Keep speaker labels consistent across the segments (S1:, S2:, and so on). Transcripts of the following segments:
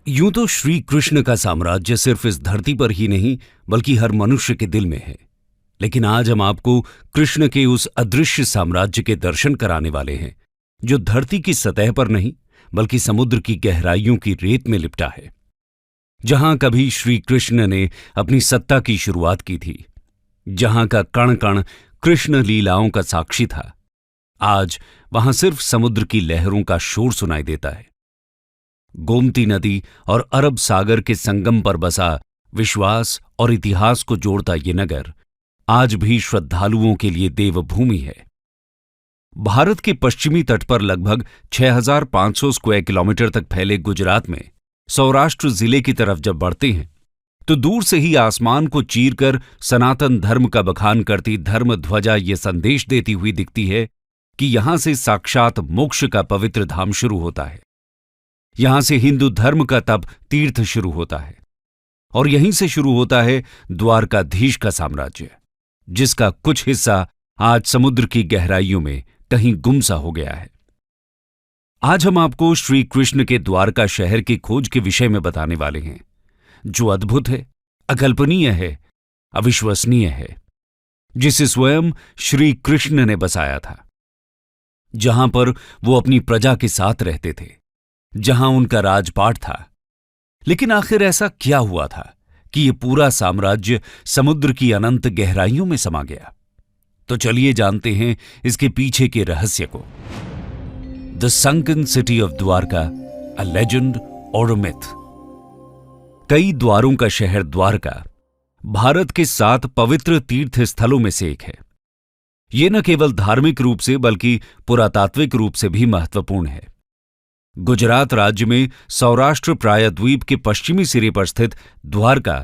S1: यूं तो श्री कृष्ण का साम्राज्य सिर्फ इस धरती पर ही नहीं बल्कि हर मनुष्य के दिल में है। लेकिन आज हम आपको कृष्ण के उस अदृश्य साम्राज्य के दर्शन कराने वाले हैं जो धरती की सतह पर नहीं बल्कि समुद्र की गहराइयों की रेत में लिपटा है। जहां कभी श्री कृष्ण ने अपनी सत्ता की शुरुआत की थी, जहां का कण कण कृष्ण लीलाओं का साक्षी था, आज वहां सिर्फ समुद्र की लहरों का शोर सुनाई देता है। गोमती नदी और अरब सागर के संगम पर बसा विश्वास और इतिहास को जोड़ता ये नगर आज भी श्रद्धालुओं के लिए देवभूमि है। भारत के पश्चिमी तट पर लगभग 6,500 स्क्वायर किलोमीटर तक फैले गुजरात में सौराष्ट्र जिले की तरफ जब बढ़ते हैं तो दूर से ही आसमान को चीरकर सनातन धर्म का बखान करती धर्म ध्वजा ये संदेश देती हुई दिखती है कि यहां से साक्षात मोक्ष का पवित्र धाम शुरू होता है। यहां से हिंदू धर्म का तप तीर्थ शुरू होता है और यहीं से शुरू होता है द्वारकाधीश का साम्राज्य, जिसका कुछ हिस्सा आज समुद्र की गहराइयों में कहीं गुमसा हो गया है। आज हम आपको श्री कृष्ण के द्वारका शहर की खोज के विषय में बताने वाले हैं, जो अद्भुत है, अकल्पनीय है, अविश्वसनीय है, जिसे स्वयं श्री कृष्ण ने बसाया था, जहां पर वो अपनी प्रजा के साथ रहते थे, जहां उनका राजपाट था। लेकिन आखिर ऐसा क्या हुआ था कि ये पूरा साम्राज्य समुद्र की अनंत गहराइयों में समा गया? तो चलिए जानते हैं इसके पीछे के रहस्य को। The sunken city of Dwarka, a legend और अ मिथ। कई द्वारों का शहर द्वारका भारत के 7 पवित्र तीर्थ स्थलों में से एक है। ये न केवल धार्मिक रूप से बल्कि पुरातात्विक रूप से भी महत्वपूर्ण है। गुजरात राज्य में सौराष्ट्र प्रायद्वीप के पश्चिमी सिरे पर स्थित द्वारका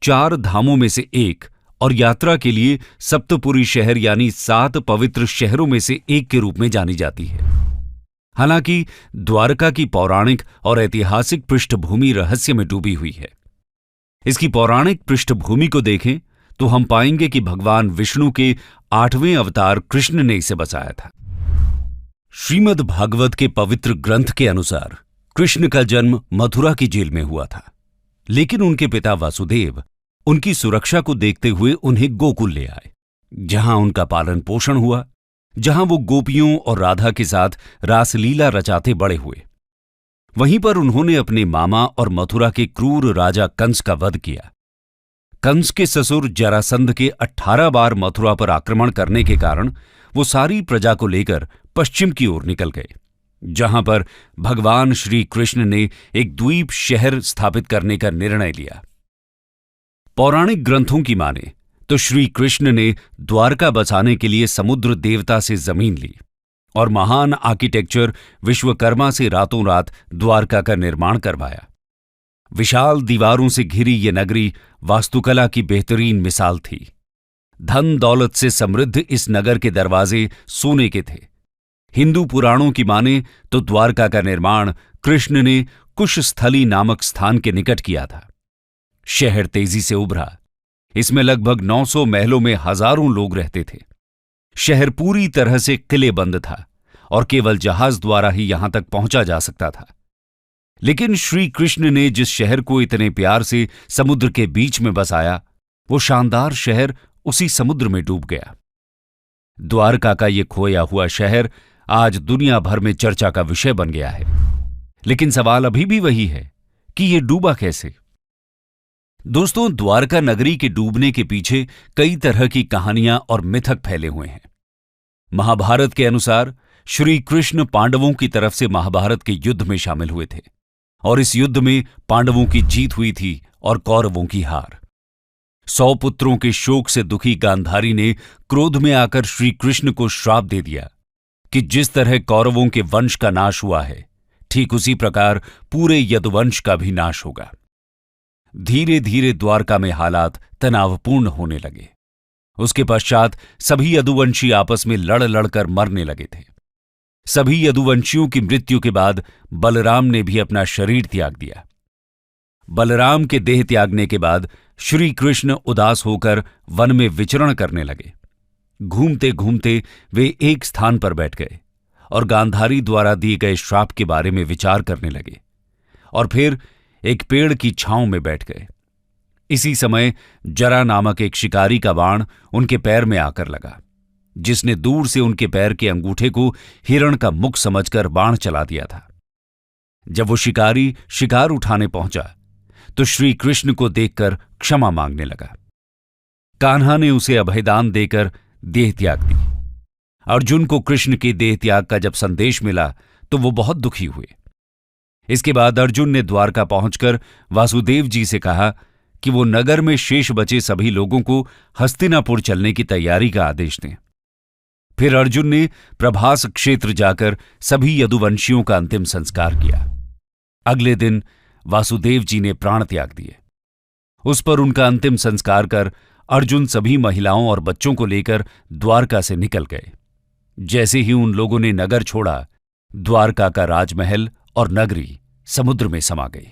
S1: 4 धामों में से एक और यात्रा के लिए सप्तपुरी शहर यानी 7 पवित्र शहरों में से एक के रूप में जानी जाती है। हालांकि द्वारका की पौराणिक और ऐतिहासिक पृष्ठभूमि रहस्य में डूबी हुई है। इसकी पौराणिक पृष्ठभूमि को देखें तो हम पाएंगे कि भगवान विष्णु के 8वें अवतार कृष्ण ने इसे बसाया था। श्रीमद् भागवत के पवित्र ग्रंथ के अनुसार कृष्ण का जन्म मथुरा की जेल में हुआ था, लेकिन उनके पिता वासुदेव उनकी सुरक्षा को देखते हुए उन्हें गोकुल ले आए, जहां उनका पालन पोषण हुआ, जहां वो गोपियों और राधा के साथ रासलीला रचाते बड़े हुए। वहीं पर उन्होंने अपने मामा और मथुरा के क्रूर राजा कंस का वध किया। कंस के ससुर जरासंध के 18 बार मथुरा पर आक्रमण करने के कारण वो सारी प्रजा को लेकर पश्चिम की ओर निकल गए, जहां पर भगवान श्री कृष्ण ने एक द्वीप शहर स्थापित करने का निर्णय लिया। पौराणिक ग्रंथों की माने तो श्री कृष्ण ने द्वारका बसाने के लिए समुद्र देवता से जमीन ली और महान आर्किटेक्चर विश्वकर्मा से रातों रात द्वारका का निर्माण करवाया। विशाल दीवारों से घिरी ये नगरी वास्तुकला की बेहतरीन मिसाल थी। धन दौलत से समृद्ध इस नगर के दरवाजे सोने के थे। हिंदू पुराणों की माने तो द्वारका का निर्माण कृष्ण ने कुशस्थली नामक स्थान के निकट किया था। शहर तेजी से उभरा। इसमें लगभग 900 महलों में हजारों लोग रहते थे। शहर पूरी तरह से किलेबंद था और केवल जहाज द्वारा ही यहां तक पहुंचा जा सकता था। लेकिन श्री कृष्ण ने जिस शहर को इतने प्यार से समुद्र के बीच में बसाया, वो शानदार शहर उसी समुद्र में डूब गया। द्वारका का ये खोया हुआ शहर आज दुनिया भर में चर्चा का विषय बन गया है। लेकिन सवाल अभी भी वही है कि ये डूबा कैसे? दोस्तों, द्वारका नगरी के डूबने के पीछे कई तरह की कहानियां और मिथक फैले हुए हैं। महाभारत के अनुसार श्री कृष्ण पांडवों की तरफ से महाभारत के युद्ध में शामिल हुए थे और इस युद्ध में पांडवों की जीत हुई थी और कौरवों की हार। 100 पुत्रों के शोक से दुखी गांधारी ने क्रोध में आकर श्री कृष्ण को श्राप दे दिया कि जिस तरह कौरवों के वंश का नाश हुआ है, ठीक उसी प्रकार पूरे यदुवंश का भी नाश होगा। धीरे धीरे द्वारका में हालात तनावपूर्ण होने लगे। उसके पश्चात सभी यदुवंशी आपस में लड़ लड़कर मरने लगे थे। सभी यदुवंशियों की मृत्यु के बाद बलराम ने भी अपना शरीर त्याग दिया। बलराम के देह त्यागने के बाद श्री कृष्ण उदास होकर वन में विचरण करने लगे। घूमते घूमते वे एक स्थान पर बैठ गए और गांधारी द्वारा दिए गए श्राप के बारे में विचार करने लगे और फिर एक पेड़ की छांव में बैठ गए। इसी समय जरा नामक एक शिकारी का बाण उनके पैर में आकर लगा, जिसने दूर से उनके पैर के अंगूठे को हिरण का मुख समझकर बाण चला दिया था। जब वो शिकारी शिकार उठाने पहुंचा तो श्री कृष्ण को देखकर क्षमा मांगने लगा। कान्हा ने उसे अभयदान देकर देह त्याग दी। अर्जुन को कृष्ण के देह त्याग का जब संदेश मिला तो वो बहुत दुखी हुए। इसके बाद अर्जुन ने द्वारका पहुंचकर वासुदेव जी से कहा कि वो नगर में शेष बचे सभी लोगों को हस्तिनापुर चलने की तैयारी का आदेश दें। फिर अर्जुन ने प्रभास क्षेत्र जाकर सभी यदुवंशियों का अंतिम संस्कार किया। अगले दिन वासुदेव जी ने प्राण त्याग दिए। उस पर उनका अंतिम संस्कार कर अर्जुन सभी महिलाओं और बच्चों को लेकर द्वारका से निकल गए। जैसे ही उन लोगों ने नगर छोड़ा, द्वारका का राजमहल और नगरी समुद्र में समा गई।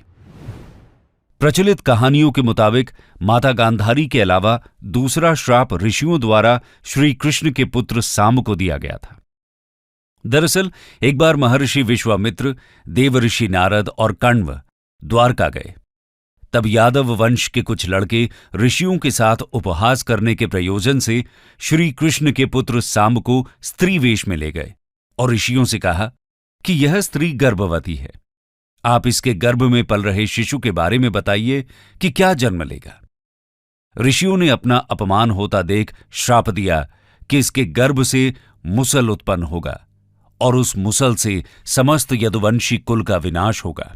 S1: प्रचलित कहानियों के मुताबिक माता गांधारी के अलावा दूसरा श्राप ऋषियों द्वारा श्री कृष्ण के पुत्र साम को दिया गया था। दरअसल एक बार महर्षि विश्वामित्र, देवऋषि नारद और कण्व द्वारका गए। तब यादव वंश के कुछ लड़के ऋषियों के साथ उपहास करने के प्रयोजन से श्री कृष्ण के पुत्र साम को स्त्री वेश में ले गए और ऋषियों से कहा कि यह स्त्री गर्भवती है, आप इसके गर्भ में पल रहे शिशु के बारे में बताइए कि क्या जन्म लेगा। ऋषियों ने अपना अपमान होता देख श्राप दिया कि इसके गर्भ से मुसल उत्पन्न होगा और उस मुसल से समस्त यदुवंशी कुल का विनाश होगा।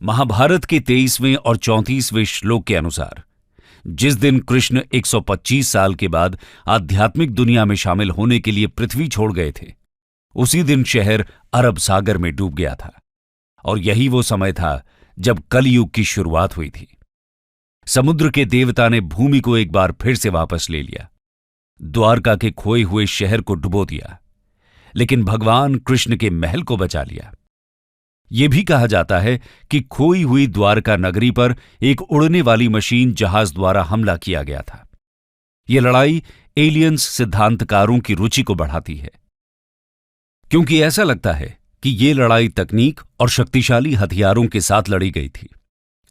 S1: महाभारत के 23वें और 34वें श्लोक के अनुसार जिस दिन कृष्ण 125 साल के बाद आध्यात्मिक दुनिया में शामिल होने के लिए पृथ्वी छोड़ गए थे, उसी दिन शहर अरब सागर में डूब गया था और यही वो समय था जब कलयुग की शुरुआत हुई थी। समुद्र के देवता ने भूमि को एक बार फिर से वापस ले लिया, द्वारका के खोए हुए शहर को डुबो दिया, लेकिन भगवान कृष्ण के महल को बचा लिया। यह भी कहा जाता है कि खोई हुई द्वारका नगरी पर एक उड़ने वाली मशीन जहाज द्वारा हमला किया गया था। यह लड़ाई एलियंस सिद्धांतकारों की रुचि को बढ़ाती है, क्योंकि ऐसा लगता है कि यह लड़ाई तकनीक और शक्तिशाली हथियारों के साथ लड़ी गई थी।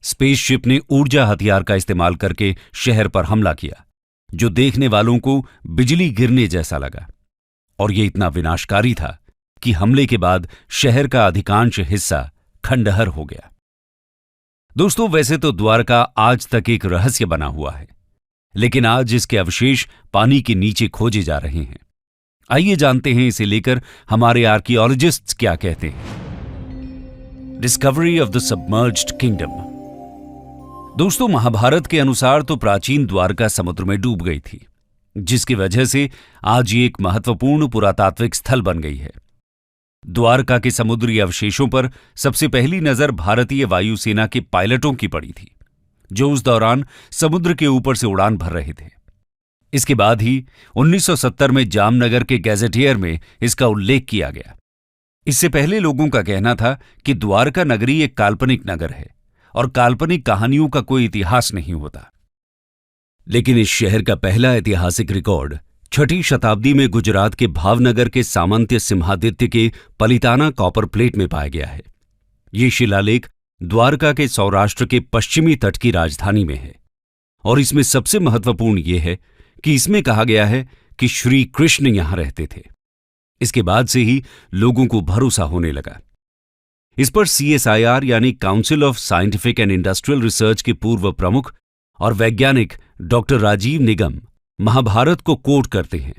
S1: स्पेसशिप ने ऊर्जा हथियार का इस्तेमाल करके शहर पर हमला किया, जो देखने वालों को बिजली गिरने जैसा लगा, और यह इतना विनाशकारी था कि हमले के बाद शहर का अधिकांश हिस्सा खंडहर हो गया। दोस्तों, वैसे तो द्वारका आज तक एक रहस्य बना हुआ है, लेकिन आज इसके अवशेष पानी के नीचे खोजे जा रहे हैं। आइए जानते हैं इसे लेकर हमारे आर्कियोलॉजिस्ट्स क्या कहते हैं। Discovery of the submerged kingdom. दोस्तों, महाभारत के अनुसार तो प्राचीन द्वारका समुद्र में डूब गई थी, जिसकी वजह से आज ये एक महत्वपूर्ण पुरातात्विक स्थल बन गई है। द्वारका के समुद्री अवशेषों पर सबसे पहली नजर भारतीय वायुसेना के पायलटों की पड़ी थी, जो उस दौरान समुद्र के ऊपर से उड़ान भर रहे थे। इसके बाद ही 1970 में जामनगर के गैजेटियर में इसका उल्लेख किया गया। इससे पहले लोगों का कहना था कि द्वारका नगरी एक काल्पनिक नगर है और काल्पनिक कहानियों का कोई इतिहास नहीं होता। लेकिन इस शहर का पहला ऐतिहासिक रिकॉर्ड 6ठी शताब्दी में गुजरात के भावनगर के सामंत्य सिंहादित्य के पलिताना कॉपर प्लेट में पाया गया है। ये शिलालेख द्वारका के सौराष्ट्र के पश्चिमी तट की राजधानी में है और इसमें सबसे महत्वपूर्ण यह है कि इसमें कहा गया है कि श्री कृष्ण यहां रहते थे। इसके बाद से ही लोगों को भरोसा होने लगा। इस पर CSIR यानी council of scientific and industrial research के पूर्व प्रमुख और वैज्ञानिक डॉक्टर राजीव निगम महाभारत को कोट करते हैं।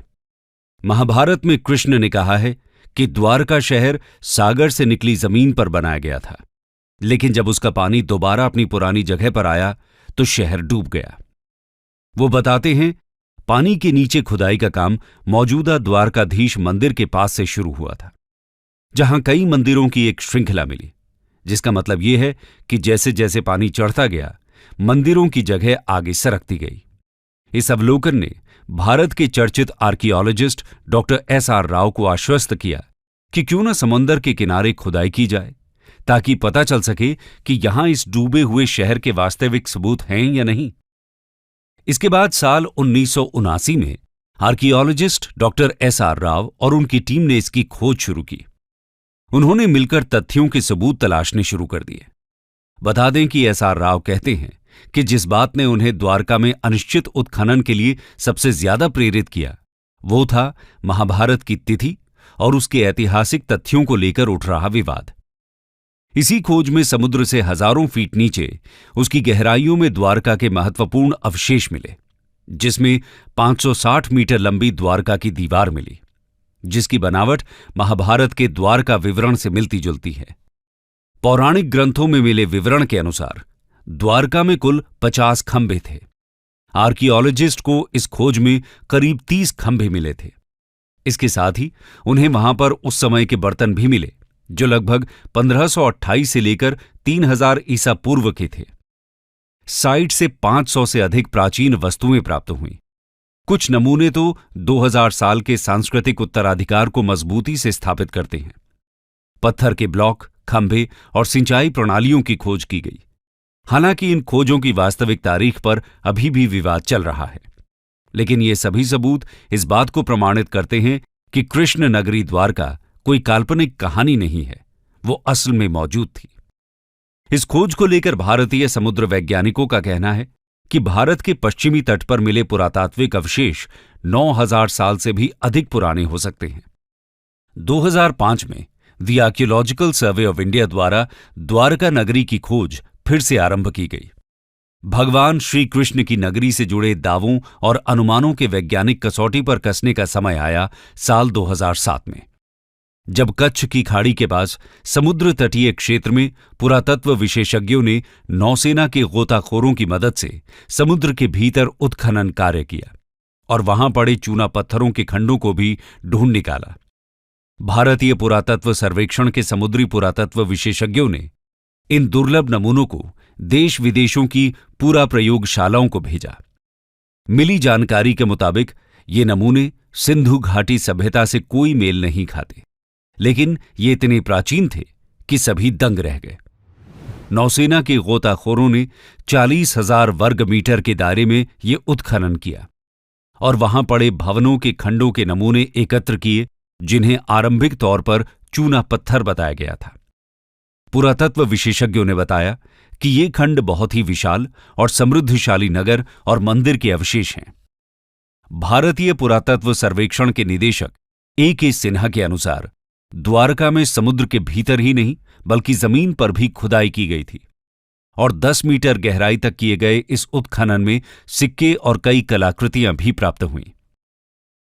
S1: महाभारत में कृष्ण ने कहा है कि द्वारका शहर सागर से निकली जमीन पर बनाया गया था, लेकिन जब उसका पानी दोबारा अपनी पुरानी जगह पर आया तो शहर डूब गया। वो बताते हैं, पानी के नीचे खुदाई का काम मौजूदा द्वारकाधीश मंदिर के पास से शुरू हुआ था, जहां कई मंदिरों की एक श्रृंखला मिली, जिसका मतलब यह है कि जैसे जैसे पानी चढ़ता गया, मंदिरों की जगह आगे सरकती गई। इस अवलोकन ने भारत के चर्चित आर्कियोलॉजिस्ट डॉक्टर SR राव को आश्वस्त किया कि क्यों न समंदर के किनारे खुदाई की जाए, ताकि पता चल सके कि यहां इस डूबे हुए शहर के वास्तविक सबूत हैं या नहीं। इसके बाद साल 1979 में आर्कियोलॉजिस्ट डॉक्टर SR राव और उनकी टीम ने इसकी खोज शुरू की। उन्होंने मिलकर तथ्यों के सबूत तलाशने शुरू कर दिए बता दें कि एस आर राव कहते हैं कि जिस बात ने उन्हें द्वारका में अनिश्चित उत्खनन के लिए सबसे ज्यादा प्रेरित किया वो था महाभारत की तिथि और उसके ऐतिहासिक तथ्यों को लेकर उठ रहा विवाद। इसी खोज में समुद्र से हजारों फीट नीचे उसकी गहराइयों में द्वारका के महत्वपूर्ण अवशेष मिले, जिसमें 560 मीटर लंबी द्वारका की दीवार मिली, जिसकी बनावट महाभारत के द्वारका विवरण से मिलती जुलती है। पौराणिक ग्रंथों में मिले विवरण के अनुसार द्वारका में कुल 50 खंभे थे। आर्कियोलॉजिस्ट को इस खोज में करीब 30 खंभे मिले थे। इसके साथ ही उन्हें वहां पर उस समय के बर्तन भी मिले जो लगभग 1528 से लेकर 3000 ईसा पूर्व के थे। साइट से 500 से अधिक प्राचीन वस्तुएं प्राप्त हुईं। कुछ नमूने तो 2000 साल के सांस्कृतिक उत्तराधिकार को मजबूती से स्थापित करते हैं। पत्थर के ब्लॉक, खंभे और सिंचाई प्रणालियों की खोज की गई। हालांकि इन खोजों की वास्तविक तारीख पर अभी भी विवाद चल रहा है, लेकिन ये सभी सबूत इस बात को प्रमाणित करते हैं कि कृष्ण नगरी द्वारका कोई काल्पनिक कहानी नहीं है, वो असल में मौजूद थी। इस खोज को लेकर भारतीय समुद्र वैज्ञानिकों का कहना है कि भारत के पश्चिमी तट पर मिले पुरातात्विक अवशेष 9000 साल से भी अधिक पुराने हो सकते हैं। 2005 में the archaeological survey of India द्वारा द्वारका नगरी की खोज फिर से आरंभ की गई। भगवान श्री कृष्ण की नगरी से जुड़े दावों और अनुमानों के वैज्ञानिक कसौटी पर कसने का समय आया साल 2007 में, जब कच्छ की खाड़ी के पास समुद्र तटीय क्षेत्र में पुरातत्व विशेषज्ञों ने नौसेना के गोताखोरों की मदद से समुद्र के भीतर उत्खनन कार्य किया और वहां पड़े चूना पत्थरों के खंडों को भी ढूंढ निकाला। भारतीय पुरातत्व सर्वेक्षण के समुद्री पुरातत्व विशेषज्ञों ने इन दुर्लभ नमूनों को देश विदेशों की पूरा प्रयोगशालाओं को भेजा। मिली जानकारी के मुताबिक ये नमूने सिंधु घाटी सभ्यता से कोई मेल नहीं खाते, लेकिन ये इतने प्राचीन थे कि सभी दंग रह गए। नौसेना के गोताखोरों ने 40,000 वर्ग मीटर के दायरे में ये उत्खनन किया और वहां पड़े भवनों के खंडों के नमूने एकत्र किए, जिन्हें आरंभिक तौर पर चूना पत्थर बताया गया था। पुरातत्व विशेषज्ञों ने बताया कि ये खंड बहुत ही विशाल और समृद्धशाली नगर और मंदिर के अवशेष हैं। भारतीय पुरातत्व सर्वेक्षण के निदेशक A.K. सिन्हा के अनुसार द्वारका में समुद्र के भीतर ही नहीं बल्कि जमीन पर भी खुदाई की गई थी और 10 मीटर गहराई तक किए गए इस उत्खनन में सिक्के और कई कलाकृतियां भी प्राप्त हुईं।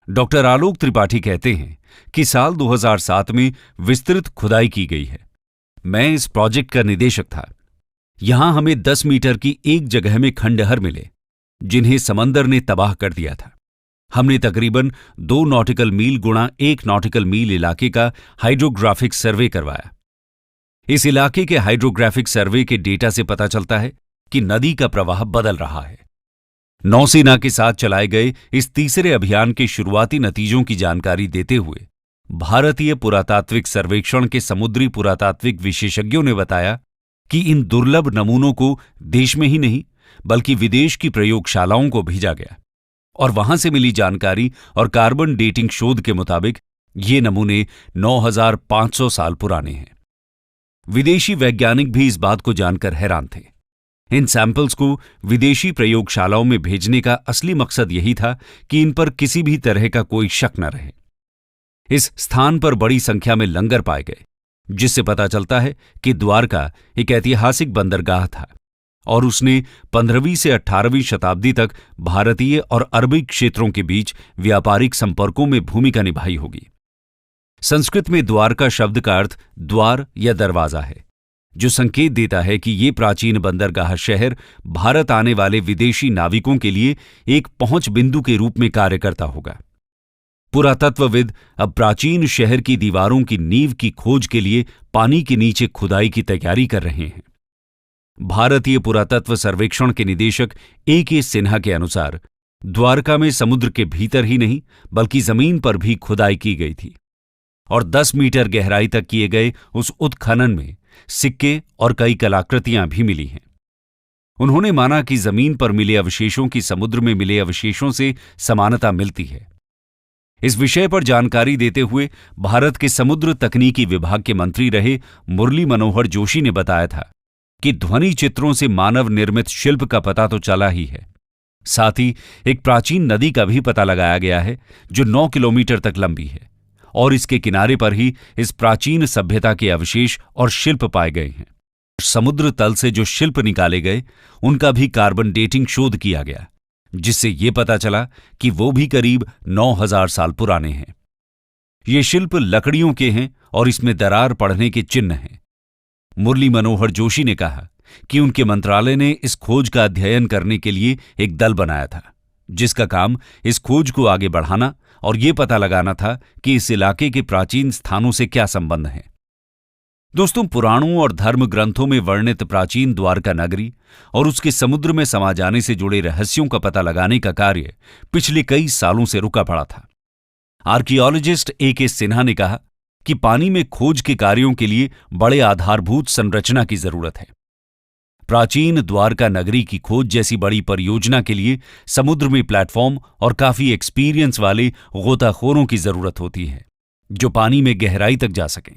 S1: डॉक्टर आलोक त्रिपाठी कहते हैं कि साल 2007 में विस्तृत खुदाई की गई है। मैं इस प्रोजेक्ट का निदेशक था। यहां हमें 10 मीटर की एक जगह में खंडहर मिले, जिन्हें समंदर ने तबाह कर दिया था। हमने तकरीबन 2 नॉटिकल मील गुणा 1 नॉटिकल मील इलाके का हाइड्रोग्राफिक सर्वे करवाया। इस इलाके के हाइड्रोग्राफिक सर्वे के डेटा से पता चलता है कि नदी का प्रवाह बदल रहा है। नौसेना के साथ चलाए गए इस तीसरे अभियान के शुरुआती नतीजों की जानकारी देते हुए भारतीय पुरातात्विक सर्वेक्षण के समुद्री पुरातात्विक विशेषज्ञों ने बताया कि इन दुर्लभ नमूनों को देश में ही नहीं बल्कि विदेश की प्रयोगशालाओं को भेजा गया और वहां से मिली जानकारी और कार्बन डेटिंग शोध के मुताबिक ये नमूने 9500 साल पुराने हैं। विदेशी वैज्ञानिक भी इस बात को जानकर हैरान थे। इन सैंपल्स को विदेशी प्रयोगशालाओं में भेजने का असली मकसद यही था कि इन पर किसी भी तरह का कोई शक न रहे। इस स्थान पर बड़ी संख्या में लंगर पाए गए, जिससे पता चलता है कि द्वारका एक ऐतिहासिक बंदरगाह था और उसने 15वीं से 18वीं शताब्दी तक भारतीय और अरबी क्षेत्रों के बीच व्यापारिक संपर्कों में भूमिका निभाई होगी। संस्कृत में द्वारका शब्द का अर्थ द्वार या दरवाजा है, जो संकेत देता है कि ये प्राचीन बंदरगाह शहर भारत आने वाले विदेशी नाविकों के लिए एक पहुंच बिंदु के रूप में कार्य करता होगा। पुरातत्वविद अब प्राचीन शहर की दीवारों की नींव की खोज के लिए पानी के नीचे खुदाई की तैयारी कर रहे हैं। भारतीय पुरातत्व सर्वेक्षण के निदेशक A.K. सिन्हा के अनुसार द्वारका में समुद्र के भीतर ही नहीं बल्कि जमीन पर भी खुदाई की गई थी और 10 मीटर गहराई तक किए गए उस उत्खनन में सिक्के और कई कलाकृतियां भी मिली हैं। उन्होंने माना कि जमीन पर मिले अवशेषों की समुद्र में मिले अवशेषों से समानता मिलती है। इस विषय पर जानकारी देते हुए भारत के समुद्र तकनीकी विभाग के मंत्री रहे मुरली मनोहर जोशी ने बताया था कि ध्वनि चित्रों से मानव निर्मित शिल्प का पता तो चला ही है, साथ ही एक प्राचीन नदी का भी पता लगाया गया है जो 9 किलोमीटर तक लंबी है, और इसके किनारे पर ही इस प्राचीन सभ्यता के अवशेष और शिल्प पाए गए हैं। समुद्र तल से जो शिल्प निकाले गए उनका भी कार्बन डेटिंग शोध किया गया, जिससे ये पता चला कि वो भी करीब 9000 साल पुराने हैं। ये शिल्प लकड़ियों के हैं और इसमें दरार पड़ने के चिन्ह हैं। मुरली मनोहर जोशी ने कहा कि उनके मंत्रालय ने इस खोज का अध्ययन करने के लिए एक दल बनाया था, जिसका काम इस खोज को आगे बढ़ाना और ये पता लगाना था कि इस इलाके के प्राचीन स्थानों से क्या संबंध है। दोस्तों, पुराणों और धर्म ग्रंथों में वर्णित प्राचीन द्वारका नगरी और उसके समुद्र में समा जाने से जुड़े रहस्यों का पता लगाने का कार्य पिछले कई सालों से रुका पड़ा था। Archaeologist A.K. सिन्हा ने कहा कि पानी में खोज के कार्यों के लिए बड़े आधारभूत संरचना की जरूरत है। प्राचीन द्वारका नगरी की खोज जैसी बड़ी परियोजना के लिए समुद्र में प्लेटफॉर्म और काफी एक्सपीरियंस वाले गोताखोरों की जरूरत होती है जो पानी में गहराई तक जा सकें।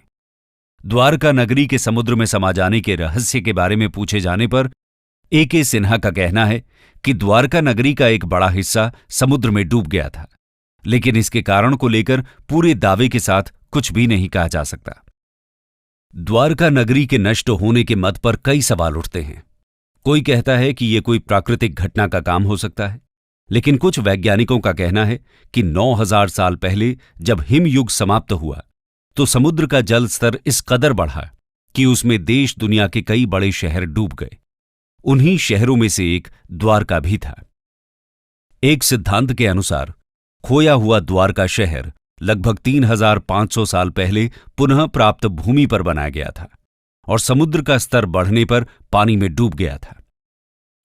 S1: द्वारका नगरी के समुद्र में समा जाने के रहस्य के बारे में पूछे जाने पर A.K. सिन्हा का कहना है कि द्वारका नगरी का एक बड़ा हिस्सा समुद्र में डूब गया था, लेकिन इसके कारण को लेकर पूरे दावे के साथ कुछ भी नहीं कहा जा सकता। द्वारका नगरी के नष्ट होने के मत पर कई सवाल उठते हैं। कोई कहता है कि यह कोई प्राकृतिक घटना का काम हो सकता है, लेकिन कुछ वैज्ञानिकों का कहना है कि 9000 साल पहले जब हिमयुग समाप्त हुआ तो समुद्र का जल स्तर इस कदर बढ़ा कि उसमें देश दुनिया के कई बड़े शहर डूब गए। उन्हीं शहरों में से एक द्वारका भी था। एक सिद्धांत के अनुसार खोया हुआ द्वारका शहर लगभग 3500 साल पहले पुनः प्राप्त भूमि पर बनाया गया था और समुद्र का स्तर बढ़ने पर पानी में डूब गया था।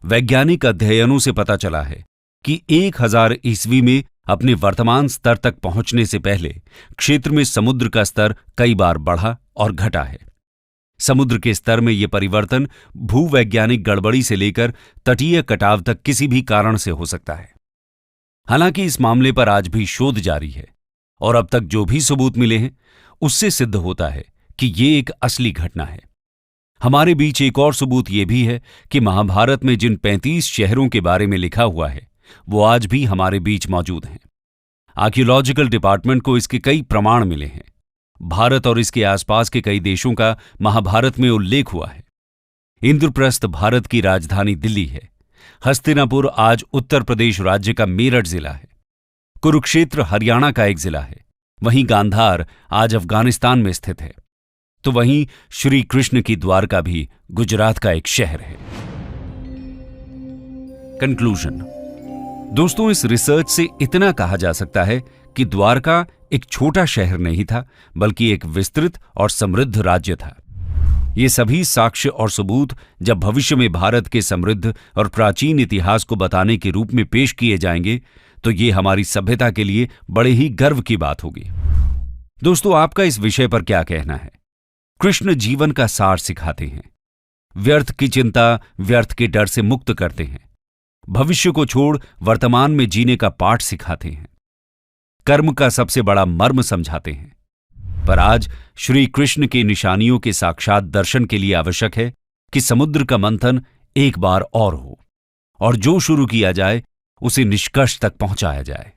S1: वैज्ञानिक अध्ययनों से पता चला है कि 1000 ईस्वी में अपने वर्तमान स्तर तक पहुंचने से पहले क्षेत्र में समुद्र का स्तर कई बार बढ़ा और घटा है। समुद्र के स्तर में यह परिवर्तन भूवैज्ञानिक गड़बड़ी से लेकर तटीय कटाव तक किसी भी कारण से हो सकता है। हालांकि इस मामले पर आज भी शोध जारी है और अब तक जो भी सबूत मिले हैं उससे सिद्ध होता है कि ये एक असली घटना है। हमारे बीच एक और सबूत यह भी है कि महाभारत में जिन 35 शहरों के बारे में लिखा हुआ है वो आज भी हमारे बीच मौजूद हैं। आर्कियोलॉजिकल डिपार्टमेंट को इसके कई प्रमाण मिले हैं। भारत और इसके आसपास के कई देशों का महाभारत में उल्लेख हुआ है। इंद्रप्रस्थ भारत की राजधानी दिल्ली है। हस्तिनापुर आज उत्तर प्रदेश राज्य का मेरठ जिला है। कुरुक्षेत्र हरियाणा का एक जिला है। वहीं गांधार आज अफगानिस्तान में स्थित है। तो वहीं श्री कृष्ण की द्वारका भी गुजरात का एक शहर है। कंक्लूजन। दोस्तों, इस रिसर्च से इतना कहा जा सकता है कि द्वारका एक छोटा शहर नहीं था, बल्कि एक विस्तृत और समृद्ध राज्य था। ये सभी साक्ष्य और सबूत जब भविष्य में भारत के समृद्ध और प्राचीन इतिहास को बताने के रूप में पेश किए जाएंगे तो ये हमारी सभ्यता के लिए बड़े ही गर्व की बात होगी। दोस्तों, आपका इस विषय पर क्या कहना है? कृष्ण जीवन का सार सिखाते हैं, व्यर्थ की चिंता, व्यर्थ के डर से मुक्त करते हैं, भविष्य को छोड़ वर्तमान में जीने का पाठ सिखाते हैं, कर्म का सबसे बड़ा मर्म समझाते हैं। पर आज श्री कृष्ण की निशानियों के साक्षात दर्शन के लिए आवश्यक है कि समुद्र का मंथन एक बार और हो और जो शुरू किया जाए उसे निष्कर्ष तक पहुंचाया जाए।